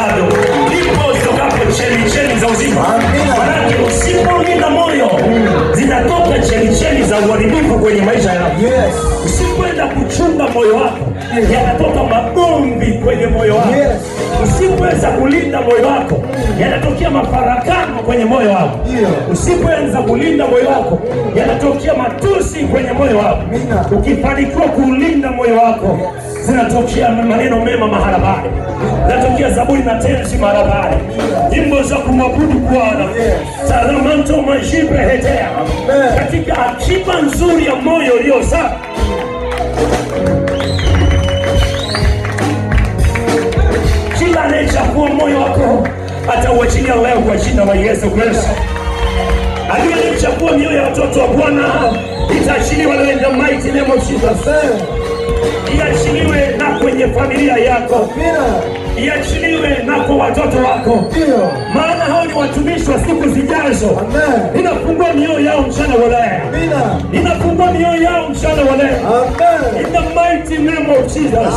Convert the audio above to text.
bado ndipo zitokapo chemichemi za uzima. Manake usipolinda moyo zinatoka chemichemi za uharibifu kwenye maisha yako. Usipoenda kuchunga moyo wako yanatoka magomvi kwenye moyo wako. Usipoweza kulinda moyo wako yanatokea mafarakano kwenye moyo wako. Usipoweza kulinda moyo wako yanatokea matusi kwenye moyo wako. Ukifanikiwa kulinda moyo wako zinatokea maneno mema mahala pale, zinatokea zaburi na tenzi mahala pale, nyimbo za kumwabudu Bwana. Taramanto majibre hetea katika akiba nzuri ya moyo ulio safi. Kila anayechafua moyo wako atauachilia leo kwa jina la Yesu Kristo. Aliyechafua mioyo ya watoto wa Bwana itaachiliwa leo in the mighty name of Jesus. Iachiliwe na kwenye familia yako, iachiliwe na kwa watoto wako, maana hao ni watumishi wa siku zijazo. Ninafungua mioyo yao mchana wa leo, ninafungua mioyo yao mchana wa leo in the mighty name of Jesus.